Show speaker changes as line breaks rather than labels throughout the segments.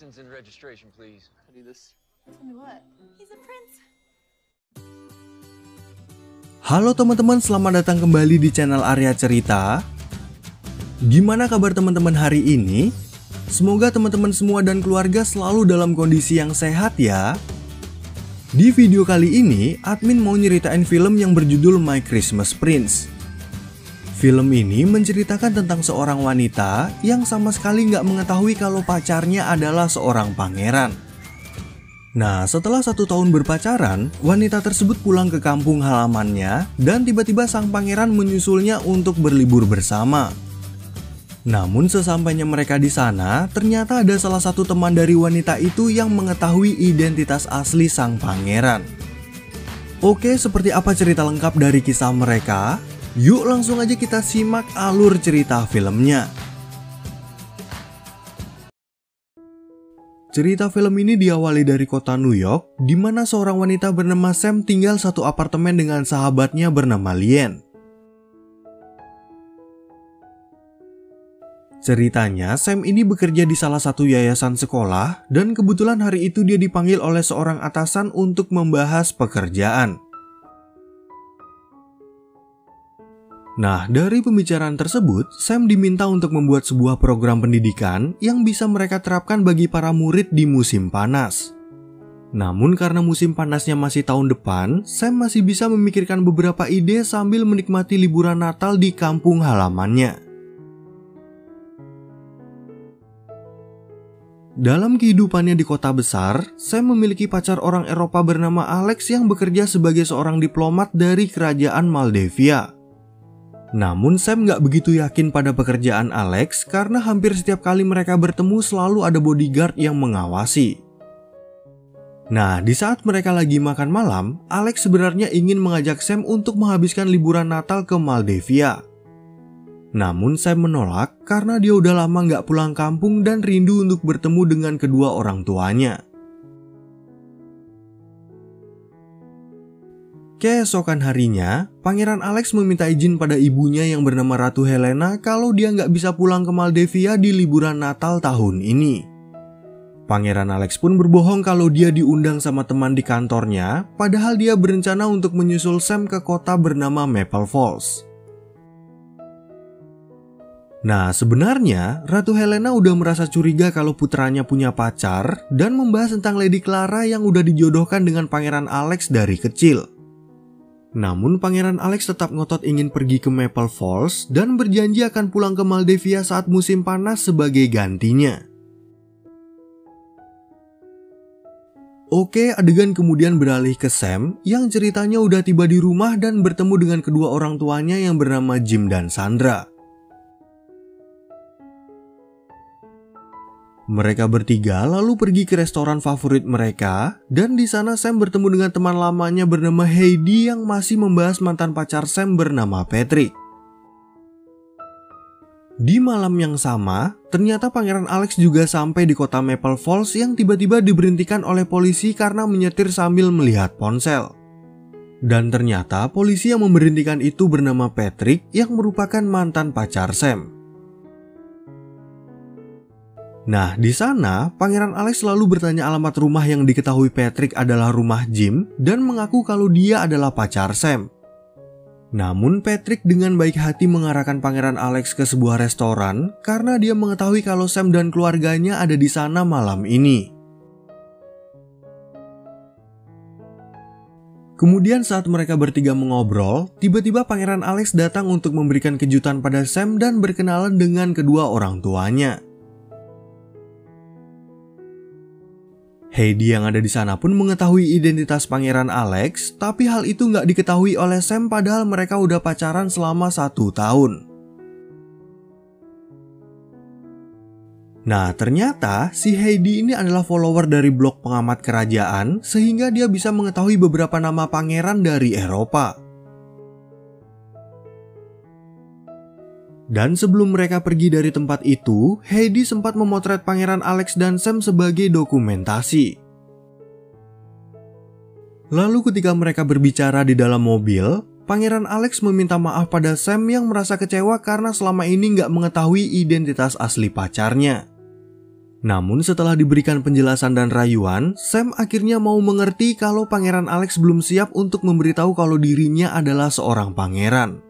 license and registration, please.
I do this.
Tell me what? He's a prince.
Halo teman-teman, selamat datang kembali di channel Arya Cerita. Gimana kabar teman-teman hari ini? Semoga teman-teman semua dan keluarga selalu dalam kondisi yang sehat ya. Di video kali ini, admin mau nyeritain film yang berjudul My Christmas Prince. Film ini menceritakan tentang seorang wanita yang sama sekali nggak mengetahui kalau pacarnya adalah seorang pangeran. Nah, setelah 1 tahun berpacaran, wanita tersebut pulang ke kampung halamannya dan tiba-tiba sang pangeran menyusulnya untuk berlibur bersama. Namun sesampainya mereka di sana, ternyata ada salah satu teman dari wanita itu yang mengetahui identitas asli sang pangeran. Oke, seperti apa cerita lengkap dari kisah mereka? Yuk langsung aja kita simak alur cerita filmnya. Cerita film ini diawali dari kota New York, di mana seorang wanita bernama Sam tinggal satu apartemen dengan sahabatnya bernama Lien. Ceritanya, Sam ini bekerja di salah satu yayasan sekolah, dan kebetulan hari itu dia dipanggil oleh seorang atasan untuk membahas pekerjaan. Nah, dari pembicaraan tersebut, Sam diminta untuk membuat sebuah program pendidikan yang bisa mereka terapkan bagi para murid di musim panas. Namun karena musim panasnya masih tahun depan, Sam masih bisa memikirkan beberapa ide sambil menikmati liburan Natal di kampung halamannya. Dalam kehidupannya di kota besar, Sam memiliki pacar orang Eropa bernama Alex yang bekerja sebagai seorang diplomat dari kerajaan Maldivia. Namun Sam nggak begitu yakin pada pekerjaan Alex karena hampir setiap kali mereka bertemu selalu ada bodyguard yang mengawasi. Nah, di saat mereka lagi makan malam, Alex sebenarnya ingin mengajak Sam untuk menghabiskan liburan Natal ke Maldivia. Namun Sam menolak karena dia udah lama nggak pulang kampung dan rindu untuk bertemu dengan kedua orang tuanya. Keesokan harinya, Pangeran Alex meminta izin pada ibunya yang bernama Ratu Helena kalau dia nggak bisa pulang ke Maldivia di liburan Natal tahun ini. Pangeran Alex pun berbohong kalau dia diundang sama teman di kantornya, padahal dia berencana untuk menyusul Sam ke kota bernama Maple Falls. Nah, sebenarnya Ratu Helena udah merasa curiga kalau putranya punya pacar dan membahas tentang Lady Clara yang udah dijodohkan dengan Pangeran Alex dari kecil. Namun Pangeran Alex tetap ngotot ingin pergi ke Maple Falls dan berjanji akan pulang ke Maldivia saat musim panas sebagai gantinya. Oke, adegan kemudian beralih ke Sam yang ceritanya udah tiba di rumah dan bertemu dengan kedua orang tuanya yang bernama Jim dan Sandra. Mereka bertiga lalu pergi ke restoran favorit mereka, dan di sana Sam bertemu dengan teman lamanya bernama Heidi yang masih membahas mantan pacar Sam bernama Patrick. Di malam yang sama, ternyata Pangeran Alex juga sampai di kota Maple Falls yang tiba-tiba diberhentikan oleh polisi karena menyetir sambil melihat ponsel. Dan ternyata polisi yang memberhentikan itu bernama Patrick yang merupakan mantan pacar Sam. Nah, di sana, Pangeran Alex selalu bertanya alamat rumah yang diketahui Patrick adalah rumah Jim dan mengaku kalau dia adalah pacar Sam. Namun Patrick dengan baik hati mengarahkan Pangeran Alex ke sebuah restoran karena dia mengetahui kalau Sam dan keluarganya ada di sana malam ini. Kemudian saat mereka bertiga mengobrol, tiba-tiba Pangeran Alex datang untuk memberikan kejutan pada Sam dan berkenalan dengan kedua orang tuanya. Heidi yang ada di sana pun mengetahui identitas Pangeran Alex, tapi hal itu nggak diketahui oleh Sam padahal mereka udah pacaran selama 1 tahun. Nah, ternyata si Heidi ini adalah follower dari blog pengamat kerajaan sehingga dia bisa mengetahui beberapa nama pangeran dari Eropa. Dan sebelum mereka pergi dari tempat itu, Heidi sempat memotret Pangeran Alex dan Sam sebagai dokumentasi. Lalu ketika mereka berbicara di dalam mobil, Pangeran Alex meminta maaf pada Sam yang merasa kecewa karena selama ini nggak mengetahui identitas asli pacarnya. Namun setelah diberikan penjelasan dan rayuan, Sam akhirnya mau mengerti kalau Pangeran Alex belum siap untuk memberitahu kalau dirinya adalah seorang pangeran.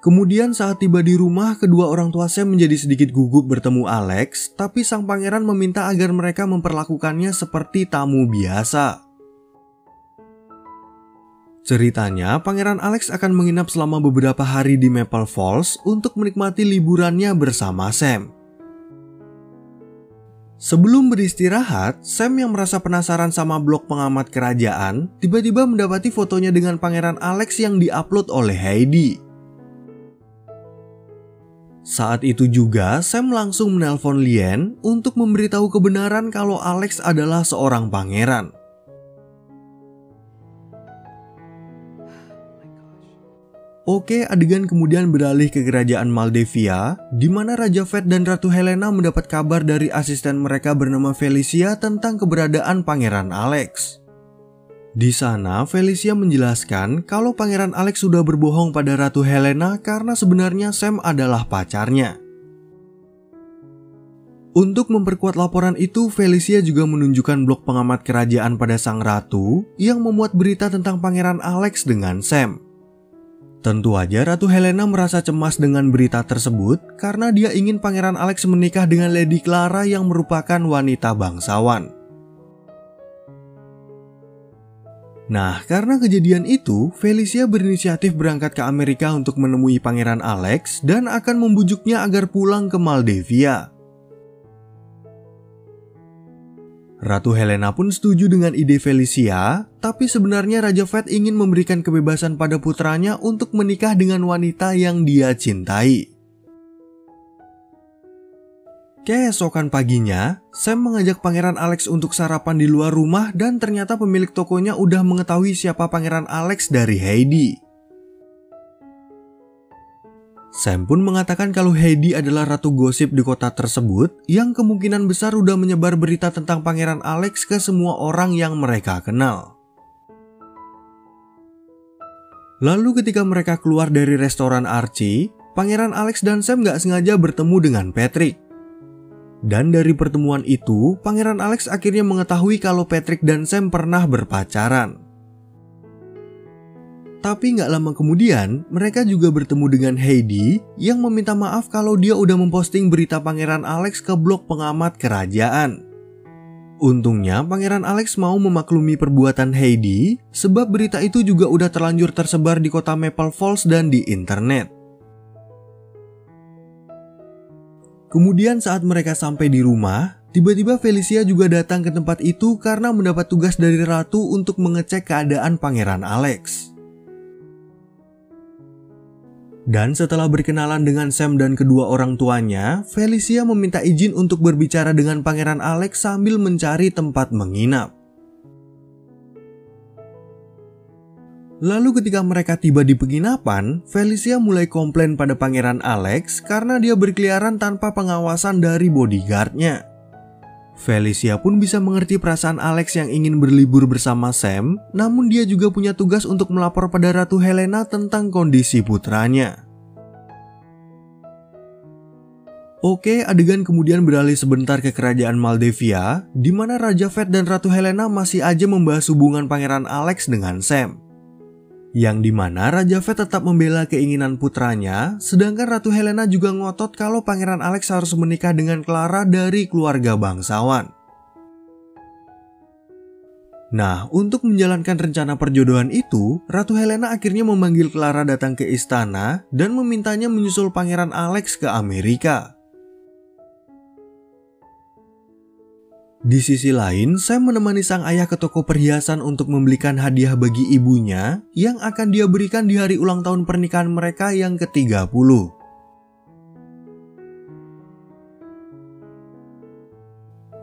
Kemudian saat tiba di rumah, kedua orang tua Sam menjadi sedikit gugup bertemu Alex, tapi sang pangeran meminta agar mereka memperlakukannya seperti tamu biasa. Ceritanya, Pangeran Alex akan menginap selama beberapa hari di Maple Falls untuk menikmati liburannya bersama Sam. Sebelum beristirahat, Sam yang merasa penasaran sama blog pengamat kerajaan, tiba-tiba mendapati fotonya dengan Pangeran Alex yang diupload oleh Heidi. Saat itu juga, Sam langsung menelpon Lien untuk memberitahu kebenaran kalau Alex adalah seorang pangeran. Oke, adegan kemudian beralih ke kerajaan Maldevia, di mana Raja Fed dan Ratu Helena mendapat kabar dari asisten mereka bernama Felicia tentang keberadaan Pangeran Alex. Di sana, Felicia menjelaskan kalau Pangeran Alex sudah berbohong pada Ratu Helena karena sebenarnya Sam adalah pacarnya. Untuk memperkuat laporan itu, Felicia juga menunjukkan blog pengamat kerajaan pada sang ratu yang memuat berita tentang Pangeran Alex dengan Sam. Tentu aja Ratu Helena merasa cemas dengan berita tersebut karena dia ingin Pangeran Alex menikah dengan Lady Clara yang merupakan wanita bangsawan. Nah, karena kejadian itu, Felicia berinisiatif berangkat ke Amerika untuk menemui Pangeran Alex dan akan membujuknya agar pulang ke Maldevia. Ratu Helena pun setuju dengan ide Felicia, tapi sebenarnya Raja Fed ingin memberikan kebebasan pada putranya untuk menikah dengan wanita yang dia cintai. Keesokan paginya, Sam mengajak Pangeran Alex untuk sarapan di luar rumah dan ternyata pemilik tokonya udah mengetahui siapa Pangeran Alex dari Heidi. Sam pun mengatakan kalau Heidi adalah ratu gosip di kota tersebut yang kemungkinan besar udah menyebar berita tentang Pangeran Alex ke semua orang yang mereka kenal. Lalu ketika mereka keluar dari restoran Archie, Pangeran Alex dan Sam gak sengaja bertemu dengan Patrick. Dan dari pertemuan itu, Pangeran Alex akhirnya mengetahui kalau Patrick dan Sam pernah berpacaran. Tapi gak lama kemudian, mereka juga bertemu dengan Heidi yang meminta maaf kalau dia udah memposting berita Pangeran Alex ke blog pengamat kerajaan. Untungnya, Pangeran Alex mau memaklumi perbuatan Heidi sebab berita itu juga udah terlanjur tersebar di kota Maple Falls dan di internet. Kemudian saat mereka sampai di rumah, tiba-tiba Felicia juga datang ke tempat itu karena mendapat tugas dari ratu untuk mengecek keadaan Pangeran Alex. Dan setelah berkenalan dengan Sam dan kedua orang tuanya, Felicia meminta izin untuk berbicara dengan Pangeran Alex sambil mencari tempat menginap. Lalu ketika mereka tiba di penginapan, Felicia mulai komplain pada Pangeran Alex karena dia berkeliaran tanpa pengawasan dari bodyguardnya. Felicia pun bisa mengerti perasaan Alex yang ingin berlibur bersama Sam, namun dia juga punya tugas untuk melapor pada Ratu Helena tentang kondisi putranya. Oke, adegan kemudian beralih sebentar ke kerajaan Maldevia, di mana Raja Fed dan Ratu Helena masih aja membahas hubungan Pangeran Alex dengan Sam. Yang dimana Raja Fed tetap membela keinginan putranya, sedangkan Ratu Helena juga ngotot kalau Pangeran Alex harus menikah dengan Clara dari keluarga bangsawan. Nah, untuk menjalankan rencana perjodohan itu, Ratu Helena akhirnya memanggil Clara datang ke istana dan memintanya menyusul Pangeran Alex ke Amerika. Di sisi lain, Sam menemani sang ayah ke toko perhiasan untuk membelikan hadiah bagi ibunya yang akan dia berikan di hari ulang tahun pernikahan mereka yang ke-30.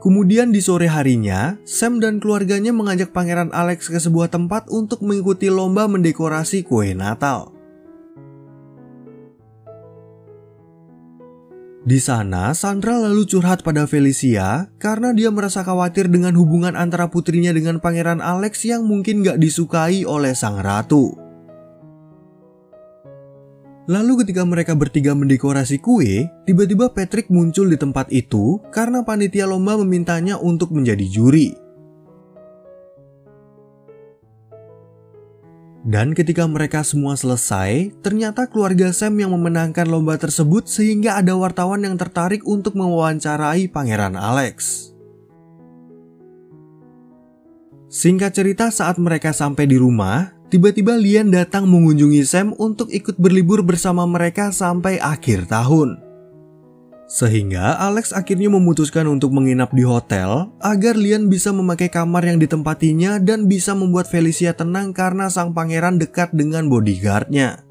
Kemudian di sore harinya, Sam dan keluarganya mengajak Pangeran Alex ke sebuah tempat untuk mengikuti lomba mendekorasi kue Natal. Di sana, Sandra lalu curhat pada Felicia karena dia merasa khawatir dengan hubungan antara putrinya dengan Pangeran Alex yang mungkin gak disukai oleh sang ratu. Lalu ketika mereka bertiga mendekorasi kue, tiba-tiba Patrick muncul di tempat itu karena panitia lomba memintanya untuk menjadi juri. Dan ketika mereka semua selesai, ternyata keluarga Sam yang memenangkan lomba tersebut sehingga ada wartawan yang tertarik untuk mewawancarai Pangeran Alex. Singkat cerita, saat mereka sampai di rumah, tiba-tiba Lian datang mengunjungi Sam untuk ikut berlibur bersama mereka sampai akhir tahun. Sehingga Alex akhirnya memutuskan untuk menginap di hotel agar Lian bisa memakai kamar yang ditempatinya dan bisa membuat Felicia tenang karena sang pangeran dekat dengan bodyguardnya.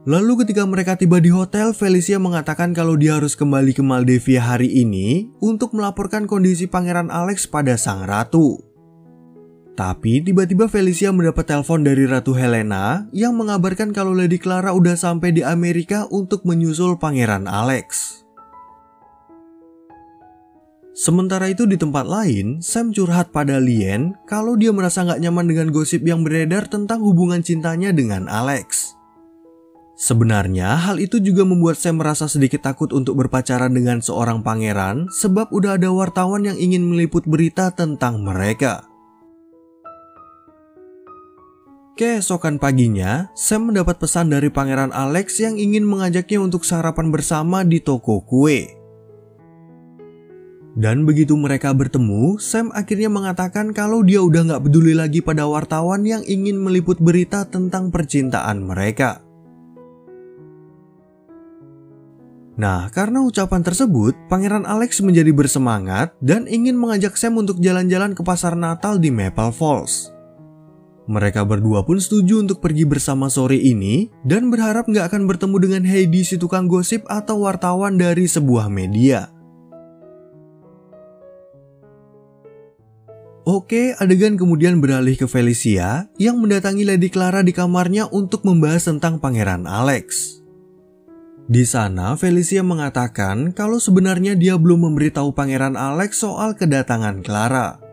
Lalu ketika mereka tiba di hotel, Felicia mengatakan kalau dia harus kembali ke Maldivia hari ini untuk melaporkan kondisi Pangeran Alex pada sang ratu. Tapi tiba-tiba Felicia mendapat telepon dari Ratu Helena yang mengabarkan kalau Lady Clara udah sampai di Amerika untuk menyusul Pangeran Alex. Sementara itu di tempat lain, Sam curhat pada Lian kalau dia merasa gak nyaman dengan gosip yang beredar tentang hubungan cintanya dengan Alex. Sebenarnya hal itu juga membuat Sam merasa sedikit takut untuk berpacaran dengan seorang pangeran sebab udah ada wartawan yang ingin meliput berita tentang mereka. Keesokan paginya, Sam mendapat pesan dari Pangeran Alex yang ingin mengajaknya untuk sarapan bersama di toko kue. Dan begitu mereka bertemu, Sam akhirnya mengatakan kalau dia udah gak peduli lagi pada wartawan yang ingin meliput berita tentang percintaan mereka. Nah, karena ucapan tersebut, Pangeran Alex menjadi bersemangat dan ingin mengajak Sam untuk jalan-jalan ke pasar Natal di Maple Falls. Mereka berdua pun setuju untuk pergi bersama sore ini dan berharap gak akan bertemu dengan Heidi si tukang gosip atau wartawan dari sebuah media. Oke, adegan kemudian beralih ke Felicia yang mendatangi Lady Clara di kamarnya untuk membahas tentang Pangeran Alex. Di sana, Felicia mengatakan kalau sebenarnya dia belum memberitahu Pangeran Alex soal kedatangan Clara.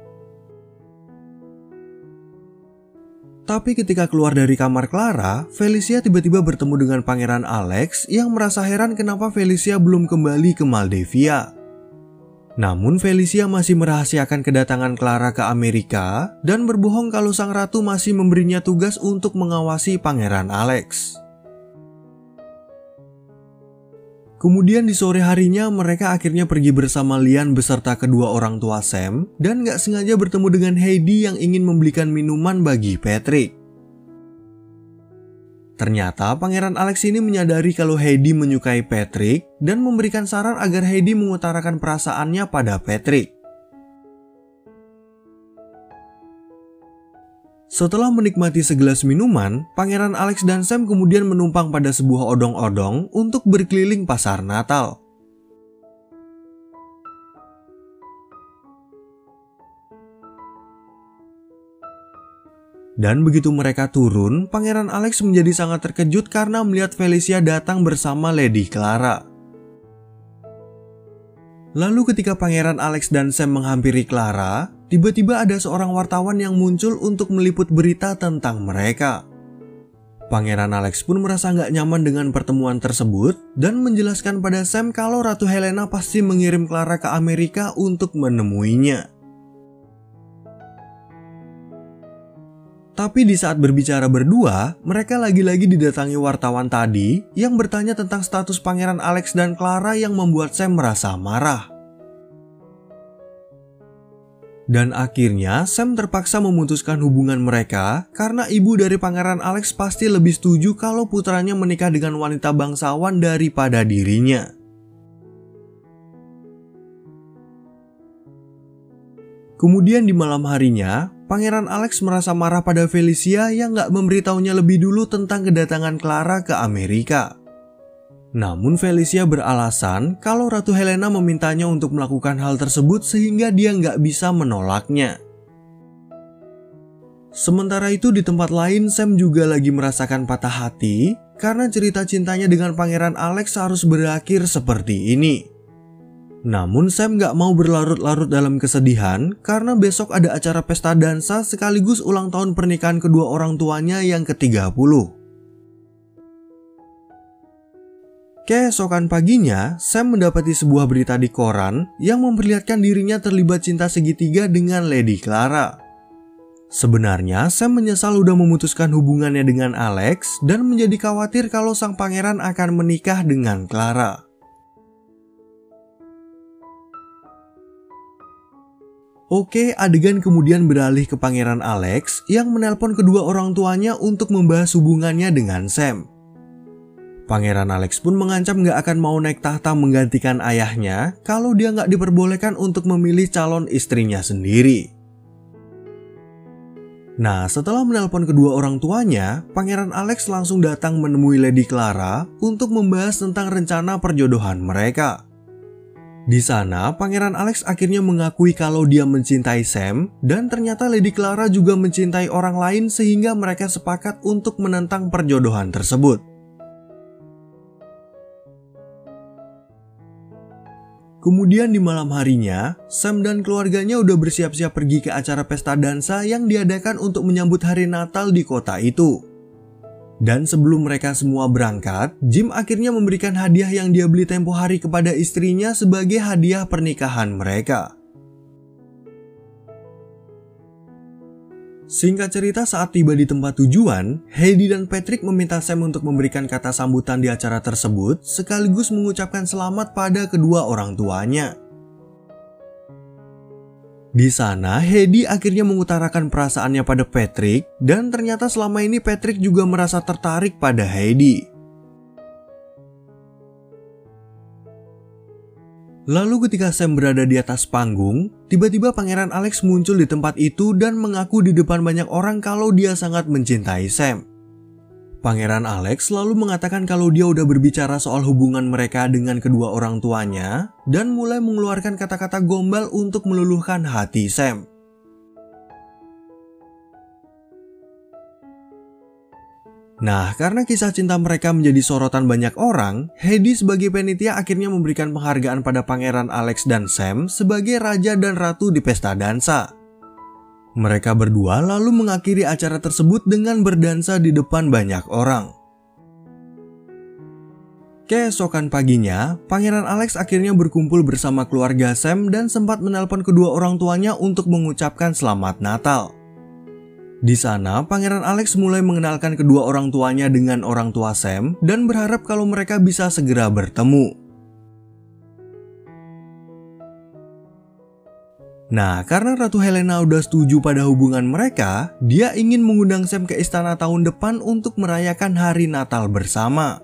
Tapi ketika keluar dari kamar Clara, Felicia tiba-tiba bertemu dengan Pangeran Alex yang merasa heran kenapa Felicia belum kembali ke Maldivia. Namun Felicia masih merahasiakan kedatangan Clara ke Amerika dan berbohong kalau sang ratu masih memberinya tugas untuk mengawasi Pangeran Alex. Kemudian di sore harinya mereka akhirnya pergi bersama Lian beserta kedua orang tua Sam dan gak sengaja bertemu dengan Heidi yang ingin membelikan minuman bagi Patrick. Ternyata Pangeran Alex ini menyadari kalau Heidi menyukai Patrick dan memberikan saran agar Heidi mengutarakan perasaannya pada Patrick. Setelah menikmati segelas minuman, Pangeran Alex dan Sam kemudian menumpang pada sebuah odong-odong untuk berkeliling pasar Natal. Dan begitu mereka turun, Pangeran Alex menjadi sangat terkejut karena melihat Felicia datang bersama Lady Clara. Lalu ketika Pangeran Alex dan Sam menghampiri Clara, tiba-tiba ada seorang wartawan yang muncul untuk meliput berita tentang mereka. Pangeran Alex pun merasa gak nyaman dengan pertemuan tersebut dan menjelaskan pada Sam kalau Ratu Helena pasti mengirim Clara ke Amerika untuk menemuinya. Tapi di saat berbicara berdua, mereka lagi-lagi didatangi wartawan tadi yang bertanya tentang status Pangeran Alex dan Clara yang membuat Sam merasa marah. Dan akhirnya Sam terpaksa memutuskan hubungan mereka karena ibu dari Pangeran Alex pasti lebih setuju kalau putranya menikah dengan wanita bangsawan daripada dirinya. Kemudian di malam harinya, Pangeran Alex merasa marah pada Felicia yang gak memberitahunya lebih dulu tentang kedatangan Clara ke Amerika. Namun Felicia beralasan kalau Ratu Helena memintanya untuk melakukan hal tersebut sehingga dia gak bisa menolaknya. Sementara itu di tempat lain, Sam juga lagi merasakan patah hati karena cerita cintanya dengan Pangeran Alex harus berakhir seperti ini. Namun Sam gak mau berlarut-larut dalam kesedihan karena besok ada acara pesta dansa sekaligus ulang tahun pernikahan kedua orang tuanya yang ke-30. Keesokan paginya, Sam mendapati sebuah berita di koran yang memperlihatkan dirinya terlibat cinta segitiga dengan Lady Clara. Sebenarnya Sam menyesal udah memutuskan hubungannya dengan Alex dan menjadi khawatir kalau sang pangeran akan menikah dengan Clara. Oke, adegan kemudian beralih ke Pangeran Alex yang menelpon kedua orang tuanya untuk membahas hubungannya dengan Sam. Pangeran Alex pun mengancam gak akan mau naik tahta menggantikan ayahnya kalau dia gak diperbolehkan untuk memilih calon istrinya sendiri. Nah, setelah menelpon kedua orang tuanya, Pangeran Alex langsung datang menemui Lady Clara untuk membahas tentang rencana perjodohan mereka. Di sana, Pangeran Alex akhirnya mengakui kalau dia mencintai Sam dan ternyata Lady Clara juga mencintai orang lain sehingga mereka sepakat untuk menentang perjodohan tersebut. Kemudian di malam harinya, Sam dan keluarganya udah bersiap-siap pergi ke acara pesta dansa yang diadakan untuk menyambut hari Natal di kota itu. Dan sebelum mereka semua berangkat, Jim akhirnya memberikan hadiah yang dia beli tempo hari kepada istrinya sebagai hadiah pernikahan mereka. Singkat cerita, saat tiba di tempat tujuan, Heidi dan Patrick meminta Sam untuk memberikan kata sambutan di acara tersebut sekaligus mengucapkan selamat pada kedua orang tuanya. Di sana, Heidi akhirnya mengutarakan perasaannya pada Patrick dan ternyata selama ini Patrick juga merasa tertarik pada Heidi. Lalu ketika Sam berada di atas panggung, tiba-tiba Pangeran Alex muncul di tempat itu dan mengaku di depan banyak orang kalau dia sangat mencintai Sam. Pangeran Alex selalu mengatakan kalau dia udah berbicara soal hubungan mereka dengan kedua orang tuanya dan mulai mengeluarkan kata-kata gombal untuk meluluhkan hati Sam. Nah, karena kisah cinta mereka menjadi sorotan banyak orang, Heidi sebagai panitia akhirnya memberikan penghargaan pada Pangeran Alex dan Sam sebagai raja dan ratu di pesta dansa. Mereka berdua lalu mengakhiri acara tersebut dengan berdansa di depan banyak orang. Keesokan paginya, Pangeran Alex akhirnya berkumpul bersama keluarga Sam dan sempat menelpon kedua orang tuanya untuk mengucapkan selamat Natal. Di sana, Pangeran Alex mulai mengenalkan kedua orang tuanya dengan orang tua Sam dan berharap kalau mereka bisa segera bertemu. Nah, karena Ratu Helena udah setuju pada hubungan mereka, dia ingin mengundang Sam ke istana tahun depan untuk merayakan hari Natal bersama.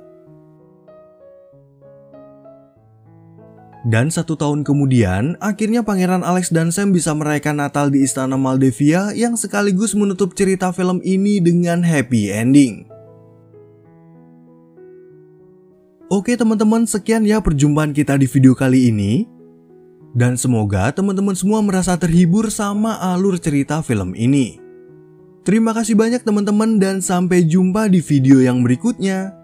Dan 1 tahun kemudian, akhirnya Pangeran Alex dan Sam bisa merayakan Natal di istana Maldevia yang sekaligus menutup cerita film ini dengan happy ending. Oke teman-teman, sekian ya perjumpaan kita di video kali ini. Dan semoga teman-teman semua merasa terhibur sama alur cerita film ini. Terima kasih banyak teman-teman dan sampai jumpa di video yang berikutnya.